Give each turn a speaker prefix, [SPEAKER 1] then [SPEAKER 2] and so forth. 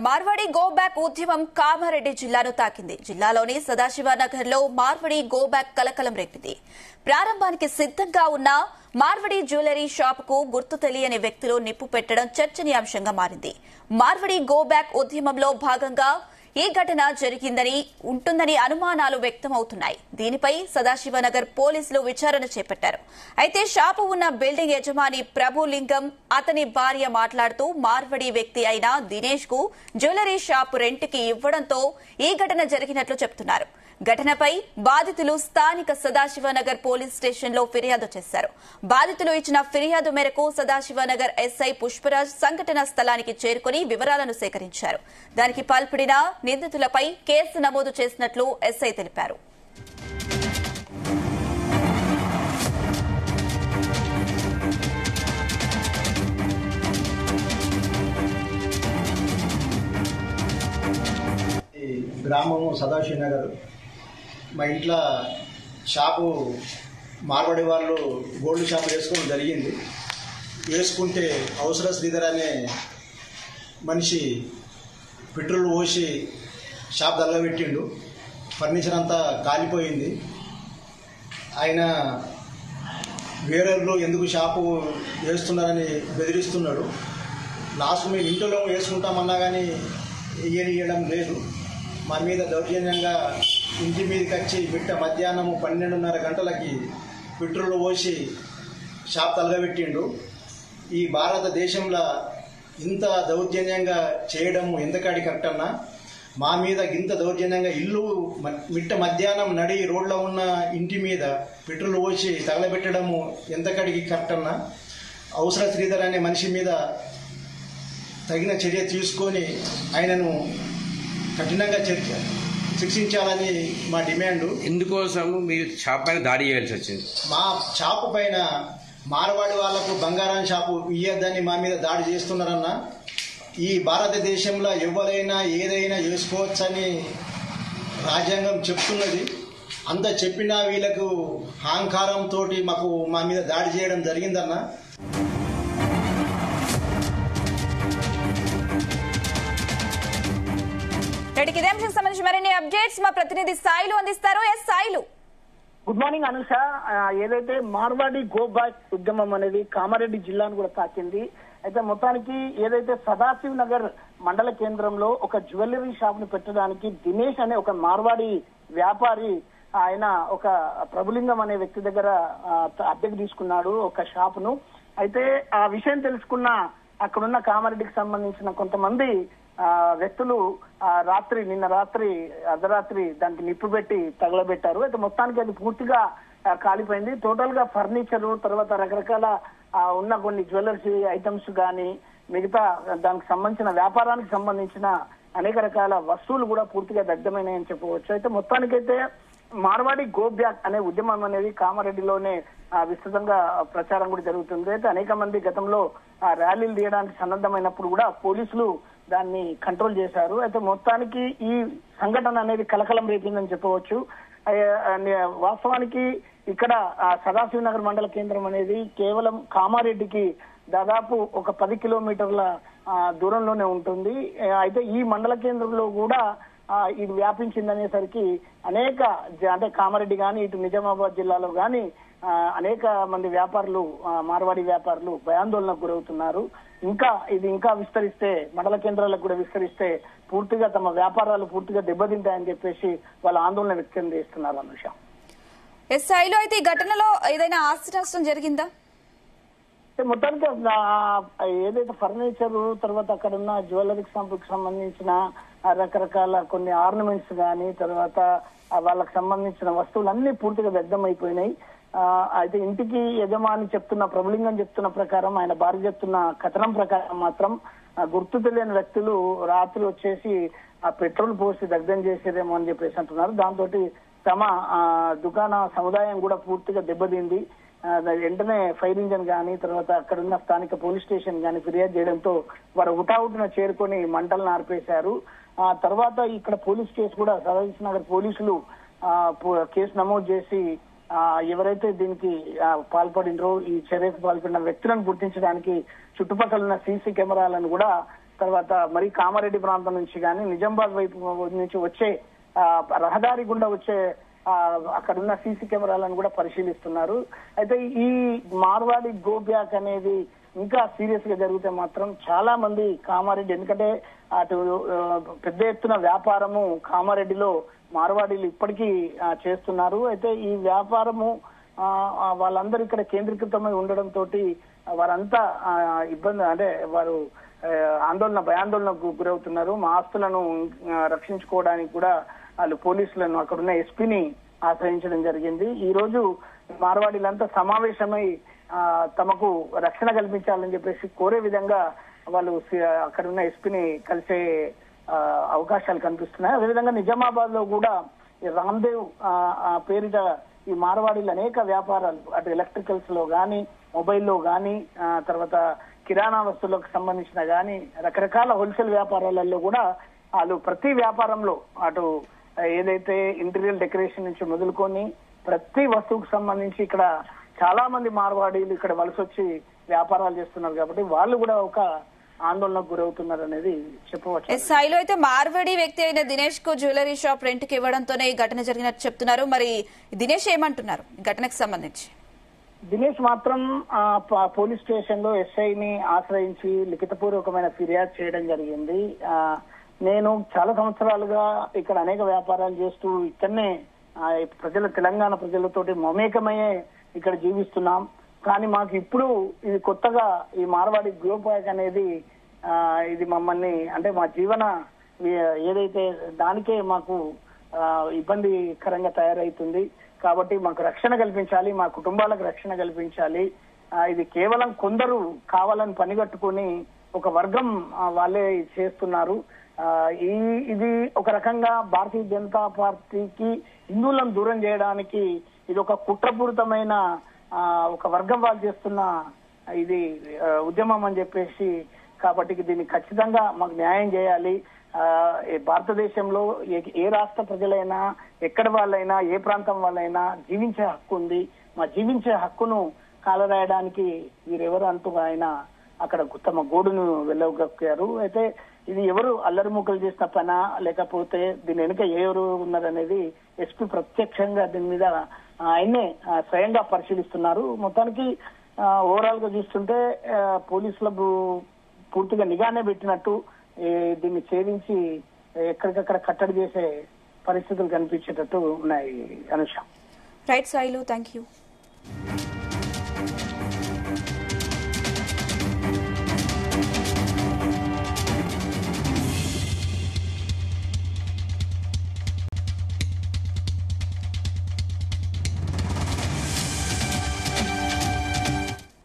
[SPEAKER 1] Marwadi go back ఉద్యమం కామారెడ్డి జిల్లాను తాకింది. జిల్లాలోని సదాశివనగర్ లో మార్వాడి గో బ్యాక్ కలకలం రేపింది. ప్రారంభానికి సిద్ధంగా ఉన్న మార్వాడి జ్యువెలరీ షాప్ కు గుర్తు తెలియని వ్యక్తులు నిప్పు పెట్టడం చర్చనీయాంశంగా మారింది. మార్వాడి గో బ్యాక్ ఉద్యమంలో భాగంగా ఈ ఘటన జరిగిందని ఉంటుందని అనుమానాలు వ్యక్తమవుతున్నాయి. దీనిపై సదాశివనగర్ పోలీసులు విచారణ చేపట్టారు. అయితే షాపు ఉన్న బిల్డింగ్ యజమాని ప్రభులింగం అతని భార్య మాట్లాడుతూ మార్వడి వ్యక్తి అయిన దినేష్ కు జ్యువెలరీ షాప్ రెంట్కి ఇవ్వడంతో ఈ ఘటన జరిగినట్లు చెబుతున్నారు. ఘటనపై బాధితులు స్థానిక సదాశివనగర్ పోలీస్ స్టేషన్ లో ఫిర్యాదు చేశారు. బాధితులు ఇచ్చిన ఫిర్యాదు మేరకు సదాశివనగర్ ఎస్ఐ పుష్పరాజ్ సంఘటన స్థలానికి చేరుకుని వివరాలను సేకరించారు. దానికి పాల్పడిన నిందితులపై కేసు నమోదు చేసినట్లు ఎస్ఐ తెలిపారు.
[SPEAKER 2] గ్రామము సదాశివనగర్. మా ఇంట్లో షాపు మార్వాడి వాళ్ళు గోల్డ్ షాపు వేసుకోవడం జరిగింది. వేసుకుంటే అవసర శ్రీధర్ అనే మనిషి పెట్రోల్ పోసి షాప్ తగలబెట్టిండు. ఫర్నిచర్ అంతా కాలిపోయింది. ఆయన వేరేళ్ళు ఎందుకు షాపు వేస్తున్నారని బెదిరిస్తున్నాడు. లాస్ట్ మేము ఇంట్లో వేసుకుంటామన్నా కానీ ఇయ్యడం లేదు. మా మీద దౌర్జన్యంగా ఇంటి మీదకి వచ్చి మధ్యాహ్నము 12:30 గంటలకి పెట్రోల్ పోసి షాప్ తలగబెట్టిండు. ఈ భారతదేశంలో ఇంత దౌర్జన్యంగా చేయడము ఎంతకాడి కరెక్ట్ అన్నా? మా మీద ఇంత దౌర్జన్యంగా ఇల్లు మధ్యాహ్నం నడి రోడ్లో ఉన్న ఇంటి మీద పెట్రోల్ పోసి తగలబెట్టడము ఎంతకాడికి కరెక్ట్ అన్నా? అవసర శ్రీధర్ అనే మనిషి మీద తగిన చర్య తీసుకొని ఆయనను కఠినంగా శిక్షించాలని మా డిమాండ్.
[SPEAKER 3] ఎందుకోసం మీరు షాప్ పైన దాడి చేయాల్సి వచ్చింది? మా
[SPEAKER 2] షాపు పైన మార్వాడి వాళ్లకు బంగారం షాపు ఇయ్యద్దని మా మీద దాడి చేస్తున్నారన్న. ఈ భారతదేశంలో ఎవరైనా ఏదైనా చేసుకోవచ్చని రాజ్యాంగం చెప్తున్నది. అంత చెప్పినా వీళ్ళకు అహంకారంతో మా మీద దాడి చేయడం జరిగిందన్న.
[SPEAKER 1] ఇదే అంశానికి సంబంధించి మరిన్ని అప్డేట్స్ మా ప్రతినిధి సాయిలు అందిస్తారు. Sailu,
[SPEAKER 4] good morning Anusha. ఏదైతే మార్వాడి గో బ్యాక్ ఉద్యమం అనేది కామారెడ్డి జిల్లాను కూడా తాకింది. అయితే మొత్తానికి ఏదైతే సదాశివ్ నగర్ మండల కేంద్రంలో ఒక జ్యువెలరీ షాప్ ను పెట్టడానికి దినేష్ అనే ఒక మార్వాడి వ్యాపారి ఆయన ఒక ప్రభులింగం అనే వ్యక్తి దగ్గర అద్దెకు తీసుకున్నాడు ఒక షాప్ ను. అయితే ఆ విషయం తెలుసుకున్న అక్కడున్న కామారెడ్డికి సంబంధించిన కొంతమంది వ్యక్తులు నిన్న రాత్రి అర్ధరాత్రి దానికి నిప్పు పెట్టి తగలబెట్టారు. అయితే మొత్తానికి అది పూర్తిగా కాలిపోయింది. టోటల్ గా ఫర్నిచర్, తర్వాత రకరకాల ఉన్న కొన్ని జ్యువెలరీ ఐటమ్స్ గానీ మిగతా దానికి సంబంధించిన వ్యాపారానికి సంబంధించిన అనేక రకాల వస్తువులు కూడా పూర్తిగా దగ్ధమైనాయని చెప్పవచ్చు. అయితే మొత్తానికైతే మార్వాడి గో బ్యాక్ అనే ఉద్యమం అనేది కామారెడ్డిలోనే విస్తృతంగా ప్రచారం కూడా జరుగుతుంది. అయితే అనేక మంది గతంలో ర్యాలీలు తీయడానికి సన్నద్ధమైనప్పుడు కూడా పోలీసులు దాన్ని కంట్రోల్ చేశారు. అయితే మొత్తానికి ఈ సంఘటన అనేది కలకలం రేపిందని చెప్పవచ్చు. వాస్తవానికి ఇక్కడ సదాశివ నగర్ మండల కేంద్రం అనేది కేవలం కామారెడ్డికి దాదాపు ఒక 10 కిలోమీటర్ల దూరంలోనే ఉంటుంది. అయితే ఈ మండల కేంద్రంలో కూడా ఇది వ్యాపించిందనేసరికి అనేక అంటే కామారెడ్డి గాని ఇటు నిజామాబాద్ జిల్లాలో గాని అనేక మంది వ్యాపారులు మార్వాడి వ్యాపారులు భయాందోళనకు గురవుతున్నారు. ఇది ఇంకా విస్తరిస్తే మండల కేంద్రాలకు కూడా విస్తరిస్తే పూర్తిగా తమ వ్యాపారాలు పూర్తిగా దెబ్బతింటాయని చెప్పేసి వాళ్ళ ఆందోళన వ్యక్తం చేస్తున్నారు. అనుష,
[SPEAKER 1] సాయిలో అయితే ఈ ఘటనలో ఏదైనా ఆస్తి నష్టం జరిగిందా?
[SPEAKER 4] మొత్తానికి ఏదైతే ఫర్నిచర్, తర్వాత అక్కడ ఉన్న జ్యువెలరీకి సంబంధించిన రకరకాల కొన్ని ఆర్నమెంట్స్ గానీ, తర్వాత వాళ్ళకి సంబంధించిన వస్తువులన్నీ పూర్తిగా దగ్ధమైపోయినాయి. అయితే ఇంటికి యజమాని చెప్తున్న ప్రభులింగం చెప్తున్న ప్రకారం, ఆయన భార్య చెప్తున్న కథనం ప్రకారం మాత్రం గుర్తు తెలియని వ్యక్తులు రాత్రి వచ్చేసి ఆ పెట్రోల్ పోసి దగ్ధం చేసేదేమో అని చెప్పేసి అంటున్నారు. దాంతో తమ దుకాణ సముదాయం కూడా పూర్తిగా దెబ్బతింది. వెంటనే ఫైర్ ఇంజన్ గానీ, తర్వాత అక్కడున్న స్థానిక పోలీస్ స్టేషన్ గానీ ఫిర్యాదు చేయడంతో వారు హుటాహుటిన చేరుకొని మంటలను ఆర్పేశారు. ఆ తర్వాత ఇక్కడ పోలీస్ కేసు కూడా సదాశివ నగర్ పోలీసులు కేసు నమోదు చేసి ఎవరైతే దీనికి పాల్పడినరో, ఈ చర్యకు పాల్పడిన వ్యక్తులను గుర్తించడానికి చుట్టుపక్కల ఉన్న సీసీ కెమెరాలను కూడా తర్వాత మరి కామారెడ్డి ప్రాంతం నుంచి కానీ నిజామాబాద్ వైపు నుంచి వచ్చే రహదారి గుండా వచ్చే అక్కడున్న సీసీ కెమెరాలను కూడా పరిశీలిస్తున్నారు. అయితే ఈ మార్వాడి గో బ్యాక్ అనేది ఇంకా సీరియస్ గా జరిగితే మాత్రం చాలా మంది కామారెడ్డి, ఎందుకంటే అటు పెద్ద ఎత్తున వ్యాపారము కామారెడ్డిలో మార్వాడీలు ఇప్పటికీ చేస్తున్నారు. అయితే ఈ వ్యాపారము వాళ్ళందరూ ఇక్కడ కేంద్రీకృతమై ఉండడంతో వారంతా ఇబ్బంది, అంటే వారు భయాందోళనకు గురవుతున్నారు. మా ఆస్తులను రక్షించుకోవడానికి కూడా వాళ్ళు పోలీసులను, అక్కడున్న ఎస్పీని ఆశ్రయించడం జరిగింది. ఈ రోజు మార్వాడీలంతా సమావేశమై తమకు రక్షణ కల్పించాలని చెప్పేసి కోరే విధంగా వాళ్ళు అక్కడున్న ఎస్పీని కలిసే అవకాశాలు కనిపిస్తున్నాయి. అదేవిధంగా నిజామాబాద్ లో కూడా రామ్దేవ్ పేరిట ఈ మార్వాడీలు అనేక వ్యాపారాలు, అటు ఎలక్ట్రికల్స్ లో గానీ, మొబైల్లో గానీ, తర్వాత కిరాణా వస్తువులకు సంబంధించిన గానీ రకరకాల హోల్సేల్ వ్యాపారాలలో కూడా వాళ్ళు ప్రతి వ్యాపారంలో, అటు ఏదైతే ఇంటీరియర్ డెకరేషన్ నుంచి మొదలుకొని ప్రతి వస్తువుకు సంబంధించి ఇక్కడ చాలా మంది మార్వాడీలు ఇక్కడ వలస వచ్చి వ్యాపారాలు చేస్తున్నారు. కాబట్టి వాళ్ళు కూడా ఒక ఆందోళనకు గురవుతున్నారు అనేది చెప్పవచ్చు.
[SPEAKER 1] స్థాయిలో అయితే మార్వాడి వ్యక్తి అయిన దినేష్ కు జ్యువెలరీ షాప్ రెంట్ కి ఇవ్వడంతోనే ఈ ఘటన జరిగినట్టు చెప్తున్నారు. మరి దినేష్ ఏమంటున్నారు ఈ ఘటనకు సంబంధించి?
[SPEAKER 4] దినేష్ మాత్రం పోలీస్ స్టేషన్ లో ఎస్ఐని ఆశ్రయించి లిఖితపూర్వకమైన ఫిర్యాదు చేయడం జరిగింది. నేను చాలా సంవత్సరాలుగా ఇక్కడ అనేక వ్యాపారాలు చేస్తూ ఇక్కడనే తెలంగాణ ప్రజలతోటి మమేకమయ్యే ఇక్కడ జీవిస్తున్నాం. కానీ మాకు ఇప్పుడు ఇది కొత్తగా ఈ మార్వాడి గో బ్యాక్ అనేది ఇది మమ్మల్ని, అంటే మా జీవన ఏదైతే దానికే మాకు ఇబ్బందికరంగా తయారవుతుంది. కాబట్టి మాకు రక్షణ కల్పించాలి, మా కుటుంబాలకు రక్షణ కల్పించాలి. ఇది కేవలం కొందరు కావాలని పనిగట్టుకుని ఒక వర్గం వాళ్ళే చేస్తున్నారు. ఇది ఒక రకంగా భారతీయ జనతా పార్టీకి హిందువులను దూరం చేయడానికి ఇది ఒక కుట్రపూరితమైన ఒక వర్గం వాళ్ళు చేస్తున్న ఇది ఉద్యమం అని చెప్పేసి, కాబట్టి దీన్ని ఖచ్చితంగా మాకు న్యాయం చేయాలి. భారతదేశంలో ఏ రాష్ట్ర ప్రజలైనా, ఎక్కడ వాళ్ళైనా, ఏ ప్రాంతం వాళ్ళైనా జీవించే హక్కు ఉంది. మా జీవించే హక్కును కాలరాయడానికి వీరెవరు అంటూ ఆయన అక్కడ తమ గోడును వెళ్ళగక్కారు. అయితే ఇది ఎవరు అల్లరి ముక్కలు చేసిన పనా, లేకపోతే దీని వెనుక ఎవరు ఉన్నారనేది ఎస్పీ ప్రత్యక్షంగా దీని మీద ఆయన్నే స్వయంగా పరిశీలిస్తున్నారు. మొత్తానికి ఓవరాల్ గా చూస్తుంటే పోలీసులకు పూర్తిగా నిఘానే పెట్టినట్టు దీన్ని ఛేదించి ఎక్కడికక్కడ కట్టడి చేసే పరిస్థితులు కనిపించేటట్టు ఉన్నాయి. Anusha.
[SPEAKER 1] Right Sailu, thank you.